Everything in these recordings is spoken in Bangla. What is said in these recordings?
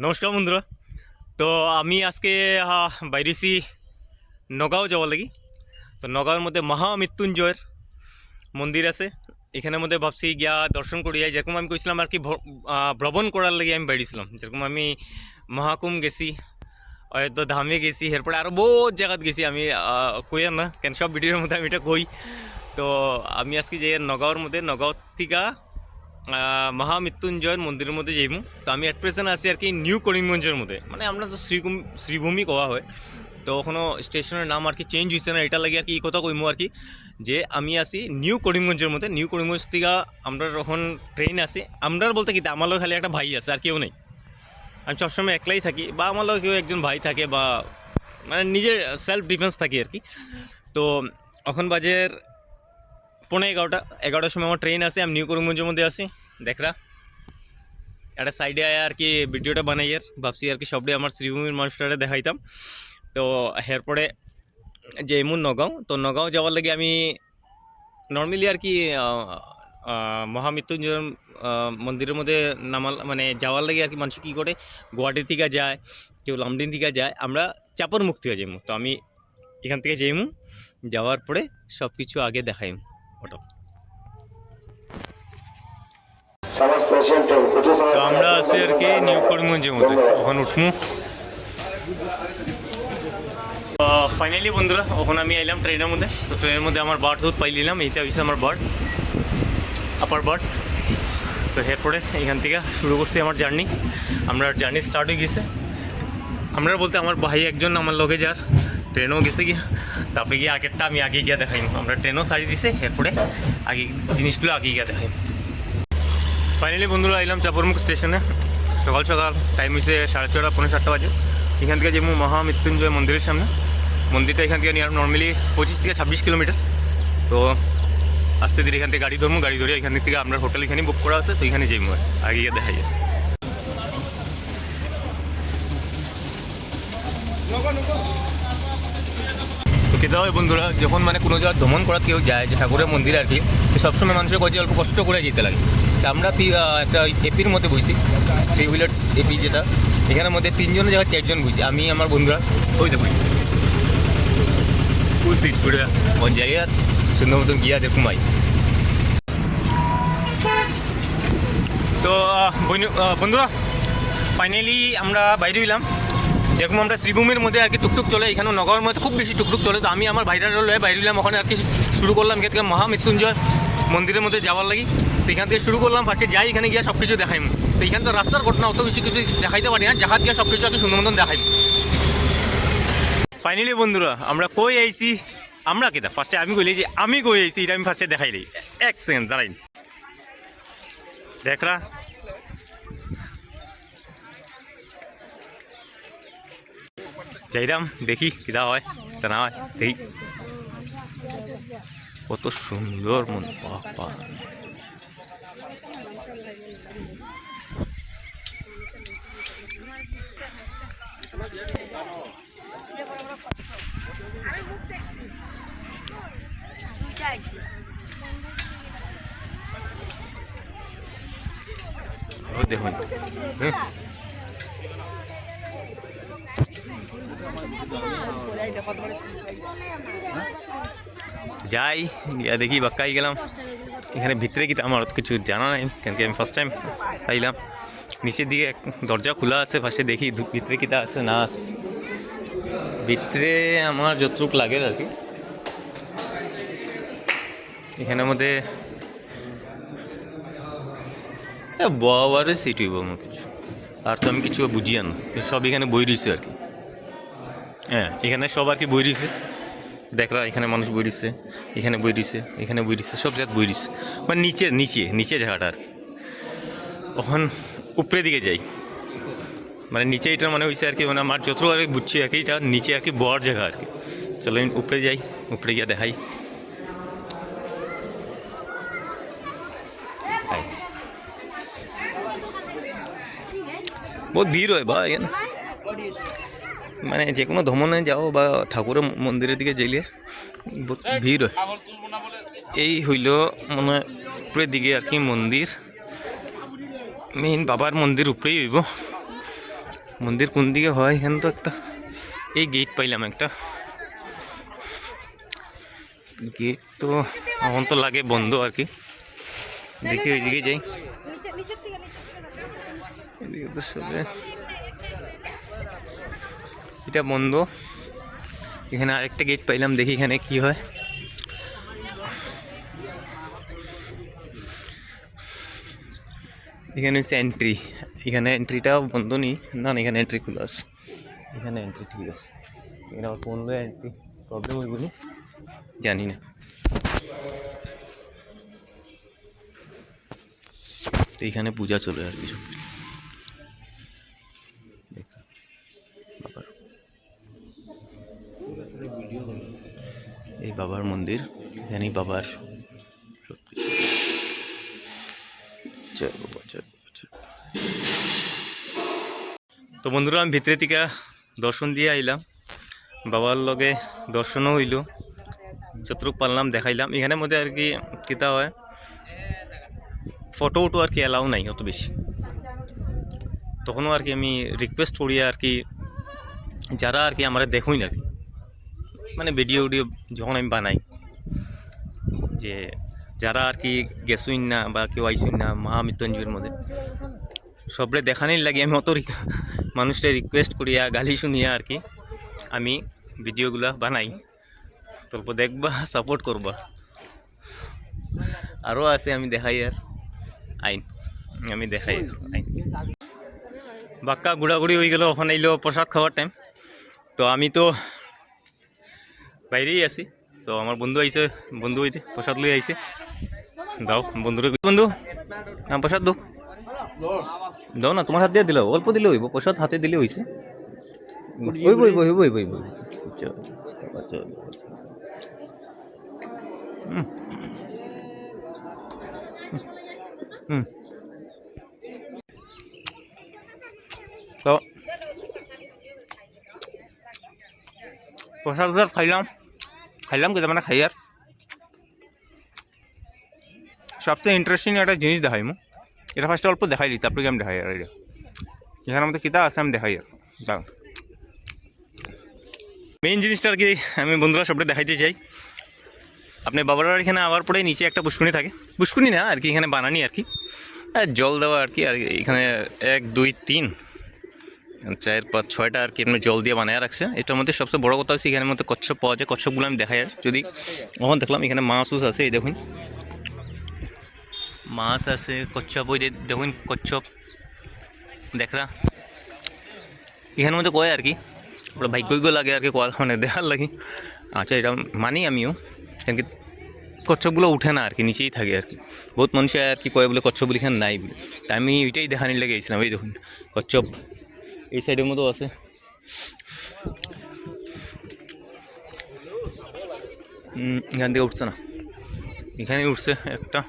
নমস্কার বন্ধুরা। তো আমি আজকে বাইরেছি নগাঁও যাওয়ার লাগি। তো নগাঁওর মধ্যে মহামৃত্যুঞ্জয়ের মন্দির আছে, এখানের মধ্যে ভাবছি গিয়া দর্শন করি। যেরকম আমি কইছিলাম আর কি ভ্রমণ করার লাগি আমি বাইরেছিলাম। যেরকম আমি মহাকুম গেছি, হয়তো ধামে গেছি, এরপরে আরও বহুত জায়গাত গেছি। আমি কই না কেন, সব ভিডিওর মধ্যে আমি এটা কই। তো আমি আজকে যে নগাঁওর মধ্যে, নগাঁও থেকে মহামৃত্যুঞ্জয়ের মন্দিরের মধ্যে যাইমু। তো আমি এট প্রেজেন্ট আছি আর কি নিউ করিমগঞ্জের মধ্যে, মানে আমরা তো শ্রীভূমি কোয়া হয়। তো ওখানে স্টেশনের নাম আর কি চেঞ্জ হয়েছে না, এটা লাগে আর কি এই কথা কইমু আর কি, যে আমি আছি নিউ করিমগঞ্জের মধ্যে। নিউ করিমগঞ্জ থেকে আমরা এখন ট্রেন আছে। আমরা বলতে কি, আমার লোক খালি একটা ভাই আছে, আর কেউ নেই। আমি সবসময় একলাই থাকি, বা আমার লোক কেউ একজন ভাই থাকে, বা মানে নিজের সেলফ ডিফেন্স থাকি আর কি। তো এখন বাজের 11:30 সময় আমার ট্রেন আছে। আমি নিউ করিমগঞ্জের মধ্যে আছি। দেখরা একটা সাইডে আয়া আর কি ভিডিওটা বানাই, আর ভাবছি আর কি সবডে আমার শ্রীভূমির মানুষটারে দেখাইতাম। তো এরপরে যে এমন নগাঁও, তো নগাঁও যাওয়ার লাগে আমি নর্মালি আর কি মহামৃত্যুঞ্জয় মন্দিরের মধ্যে নামাল মানে যাওয়ার লাগে আর কি মানুষ কী করে, গুয়াহাটি থেকে যায়, কেউ লামডিং থেকে যায়, আমরা চাপর মুখ থেকে যাইমু। তো আমি এখান থেকে যাইমু, যাওয়ার পরে সব কিছু আগে দেখাইমু ওটা। তো আমরা আছি আর কি নিউ করিমগঞ্জের মধ্যে, ওখানে উঠমু। ফাইনালি বন্ধুরা, ওখানে আমি এলাম ট্রেনের মধ্যে। তো ট্রেনের মধ্যে আমার বার্থ পাই নিলাম, এইটা হচ্ছে আমার বার্থ, আপার বার্থ। তো এরপরে এখান থেকে শুরু করছি আমার জার্নি। আমরা জার্নি স্টার্ট হয়ে গেছে। আমরা বলতে আমার ভাই একজন আমার লগে যার ট্রেনও গেছে গিয়া, তারপরে গিয়ে আগেরটা আমি আগে গিয়া দেখাইম। আমরা ট্রেনও সারি দিছে, এরপরে আগে জিনিসগুলো আগে গিয়া দেখাইম। ফাইনালি বন্ধুরা এলাম চাপরমুখ স্টেশনে। সকাল সকাল টাইম হয়েছে 6:30 পৌনে 7টা বাজে। এখান থেকে যেমন মহামৃত্যুঞ্জয় মন্দিরের সামনে। মন্দিরটা এখান থেকে নিয়ে নর্মালি 25 থেকে 26 কিলোমিটার। তো আস্তে ধীরে এখান থেকে গাড়ি ধরবো, গাড়ি ধরে এখান থেকে আপনার হোটেল এখানে বুক করা আছে, তো এখানে যাইমু আগে গিয়ে দেখা যায়। তো কেতে হয় বন্ধুরা, যখন মানে কোনো জায়গায় ভ্রমণ করা কেউ যায়, যে ঠাকুরের মন্দির আর কি, সবসময় মানুষের কাছে অল্প কষ্ট করে যেতে লাগে। তা আমরা একটা এপির মধ্যে বইছি, 3 হুইলার্স এপি যেটা, এখানের মধ্যে 3 জনের জায়গায় 4 জন বইছি। আমি আমার বন্ধুরা ওই দেখুন ফুল সিট করে কোন জায়গায় সুন্দর মতন গিয়া দেখুন ভাই। তো বন্ধুরা ফাইনালি আমরা বাইরে হইলাম। যেরকম আমরা শ্রীভূমির মধ্যে আর কি টুকটুক চলে, এখানে নগরের মধ্যে খুব বেশি টুকটুক চলে। তো আমি আমার ভাইটার লয়ে বাইরে হইলাম, ওখানে আর কি শুরু করলাম এখান থেকে মহামৃত্যুঞ্জয় মন্দিরের মধ্যে যাওয়ার লাগি। তো এখান থেকে শুরু করলাম, ফার্স্টে যাই এখানে গিয়ে সব কিছু দেখাইম। তো এখানে তো রাস্তার ঘটনা অত বেশি কিছু দেখাইতে পারি না, জাহাজ গিয়ে সব কিছু আর কি সুন্দর মতন দেখাইম। ফাইনালি বন্ধুরা আমরা কই আইছি, আমরা কেটা ফার্স্টে আমি কইলি যে আমি কই আইছি, এটা আমি ফার্স্টে দেখাইলি। 1 সেকেন্ড দাঁড়াইন, দেখরা যাইরাম দেখি কিদা হয় তা না হয় দেখি। কত সুন্দর মন, বাবা দেখুন। যাই গিয়া দেখি, বাক্কাই গেলাম। এখানে ভিতরে কি আমার কিছু জানা নাই, কেন কি আমি ফার্স্ট টাইম আইলাম। নিচের দিকে দরজা খোলা আছে, ফার্স্টে দেখি ভিতরে কিতা আছে না আছে। ভিতরে আমার যতটুকু লাগে আর কি, এখানের মধ্যে বাবারে সিট হইব আমার কিছু, আর তো আমি কিছু বুঝি না। সব এখানে বই রয়েছে আর কি। হ্যাঁ, এখানে সব আর কি বই রয়েছে। দেখরা এখানে মানুষ বই দিচ্ছে, এখানে বই দিচ্ছে, এখানে বই দিচ্ছে, সব জায়গায় বই দিচ্ছে। মানে নিচে নিচে নিচে জায়গাটা আর কি। ওখান উপরে দিকে যাই, মানে নিচে এটা মানে হয়েছে আর কি, মানে আমার যত আর কি বুঝছি আর কি, এটা নিচে আর কি বড় জায়গা আর কি। চলো আমি উপরে যাই, উপরে গিয়ে দেখাই। বহুত ভিড় হয় বা এখানে, মানে যে কোনো ভ্রমণে যাও বা ঠাকুরের মন্দিরের দিকে যাইলে বহুত ভিড় হয়। এই হইল মানে উপরের দিকে আর কি মন্দির, মেইন বাবার মন্দির উপরেই হইব। মন্দির কোন দিকে হয় এখানে তো একটা এই গেট পাইলাম একটা গেট, তো এখন তো লাগে বন্ধ আর কি। দেখি ওইদিকে যাই, এদিকে তো সবে এটা বন্ধ। এখানে আরেকটা গেট পাইলাম, দেখি এখানে কি হয়। এখানে হচ্ছে এন্ট্রি, এখানে এন্ট্রিটাও বন্ধ নেই, না না এখানে এন্ট্রি খোলা আছে, এখানে এন্ট্রি ঠিক আছে। এখানে আমার ফোন লয়ে এন্ট্রি প্রবলেম হইব নি জানি না। তো এখানে পূজা চলে আর কিছু এই বাবার মন্দির, এখানেই বাবার তো বন্ধুরা আমি ভিতরে থেকে দর্শন দিয়ে আইলাম, বাবার লগে দর্শনও হইল, যতটুকু পারলাম দেখাইলাম। এখানের মধ্যে আর কি কিতা হয়, ফটো উটো আর কি অ্যালাউ নাই অত বেশি। তখনও আর কি আমি রিকোয়েস্ট করি আর কি যারা আর কি আমরা দেখুই না আর কি, মানে ভিডিও যখন আমি বানাই, যে যারা আর কি গেছুই না বা কেউ আইসুই না মহামৃত্যুঞ্জয়ের মধ্যে, সবরে দেখানোর লাগে আমি অত মানুষটা রিকোয়েস্ট করিয়া গালি শুনিয়া আর কি আমি ভিডিওগুলা বানাই। তল্প দেখবা, সাপোর্ট করবা। আরও আছে আমি দেখাই আর আইন, আমি দেখাই আইন। বাক্কা ঘোরাঘুরি হয়ে গেল, ওখানে আইলো প্রসাদ খাওয়ার টাইম। তো আমি তো বাইরেই আছি, তো আমার বন্ধু আইছে, বন্ধু হইতে প্রসাদ লই আইছে। দাও বন্ধুরে, বন্ধু প্রসাদ দাও, দাও না, তোমার হাত দিয়ে দিল, অল্প দিলে হইব, প্রসাদ হাতে দিলে হইছে। হইব হইব হইব হইব হইব। তো প্রসাদ খাইলাম কিন্তু মানে খাই আর সবচেয়ে ইন্টারেস্টিং একটা জিনিস দেখাই মু, এটা ফার্স্টে অল্প দেখাই দিই, তারপরে আমি দেখাই আর এটা এখানে আমাদের কিতা আছে আমি দেখাই আর যাও। মেইন জিনিসটা আর কি আমি বন্ধুরা সবটা দেখাইতে চাই। আপনি বাবার এখানে আবার পরে নিচে একটা পুষ্কুনি থাকে, পুষ্কুনি না আর কি, এখানে বানানি আর কি, জল দেওয়া আর কি। আর এখানে 1 2 3 4 5 6টা আর কি এমনি জল দিয়ে বানায় রাখছে। এটার মধ্যে সবচেয়ে বড় কথা হচ্ছে এখানের মধ্যে কচ্ছপ পাওয়া যায়, কচ্ছপগুলো আমি দেখাই আর যদি ওখানে দেখলাম এখানে মাছ উস আছে, এই দেখুন মাছ আছে, কচ্ছপ ওই দেখুন কচ্ছপ দেখরা এখানের মধ্যে কয় আর কি, ওরা ভাগ্য লাগে আর কি কোয়াল মানে দেখার লাগে। আচ্ছা এটা মানি আমিও, কারণ কি কচ্ছপগুলো উঠে না আর কি, নিচেই থাকে আর কি। বহুত মানুষ আর কি কয় বলে কচ্ছপগুলো এখানে নাই বলে, তাই আমি ওইটাই দেখানির লেগে গেছিলাম। এই দেখুন কচ্ছপ এই সাইডের মধ্যেও আছে, এখান থেকে উঠছে না, এখানে উঠছে একটা,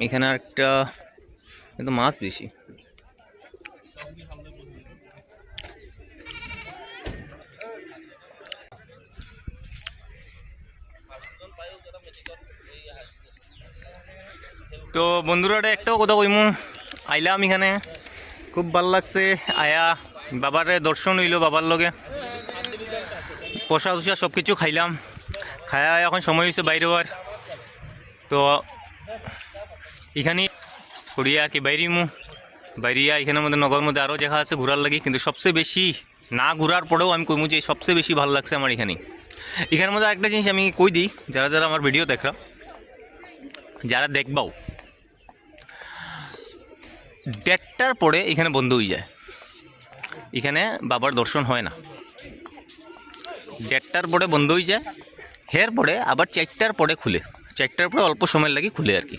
এখানে একটা, কিন্তু মাছ বেশি। তো বন্ধুরা একটাও কথা কইমু, আইলাম এখানে খুব ভাল লাগছে আয়া, বাবার দর্শন হইল, বাবার লগে প্রসাদ উষা সব কিছু খাইলাম, খায়া এখন সময় হয়েছে বাইরে হওয়ার। তো এখানে করিয়া আর কি বাইরিয়া এখানের মধ্যে নগর মধ্যে আরও জায়গা আছে ঘোরার লাগে, কিন্তু সবচেয়ে বেশি না ঘোরার পরেও আমি কইমু যে সবচেয়ে বেশি ভালো লাগছে আমার এখানের মধ্যে একটা জিনিস আমি কই দিই, যারা যারা আমার ভিডিও দেখরা, যারা দেখবাও 1:30টার পরে এখানে বন্ধ হয়ে যায়, এখানে বাবার দর্শন হয় না। 1:30টার পরে বন্ধ হয়ে যায়, এরপরে আবার 4টার পরে খুলে, 4টার পরে অল্প সময় লাগে খুলে আর কি,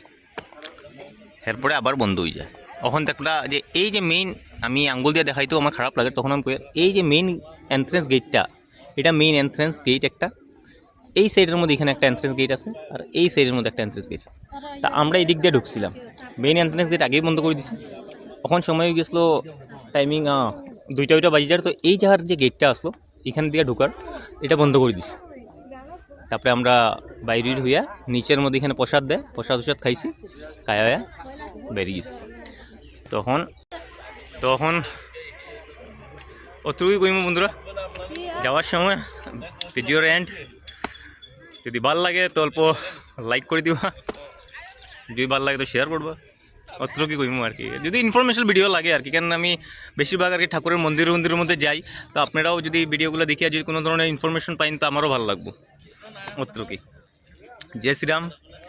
এরপরে আবার বন্ধ হয়ে যায়। তখন দেখলা যে এই যে মেইন, আমি আঙ্গুল দিয়ে দেখাইতেও আমার খারাপ লাগে, তখন আমি এই যে মেইন এন্ট্রেন্স গেটটা, এটা মেইন এন্ট্রেন্স গেট একটা, এই সাইডের মধ্যে এখানে একটা এন্ট্রেন্স গেট আছে, আর এই সাইডের মধ্যে একটা এন্ট্রেন্স গেট। তা আমরা এই দিক দিয়ে ঢুকছিলাম, মেইন এন্ট্রেন্স গেট আগেই বন্ধ করে দিছি, তখন সময় হয়ে গেছিলো টাইমিং 2টা বাজি যায়। তো এই জায়গার যে গেটটা আসলো এখান দিয়ে ঢুকার, এটা বন্ধ করে দিছে। তারপরে আমরা বাইরের হইয়া নিচের মধ্যে এখানে প্রসাদ দেয়, প্রসাদ খাইছি, খায়া হইয়া বেরিয়ে গেছি। তখন অতটুকুই কইমু বন্ধুরা যাওয়ার সময় ভিডিওর এন্ড যদি ভাল লাগে তো অল্প লাইক করে দিবা, যদি ভাল লাগে তো শেয়ার করবা, অতটুকুই কইমু আর কি। যদি ইনফরমেশনাল ভিডিও লাগে আর কি, কারণ আমি বেশিরভাগ আর কি ঠাকুরের মন্দিরের মধ্যে যাই, তো আপনারাও যদি ভিডিওগুলো দেখিয়া যদি কোনো ধরনের ইনফরমেশন পাইন তো আমারও ভালো লাগবো, অতটুকুই। জয় শ্রীরাম,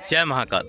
জয় মহাকাল।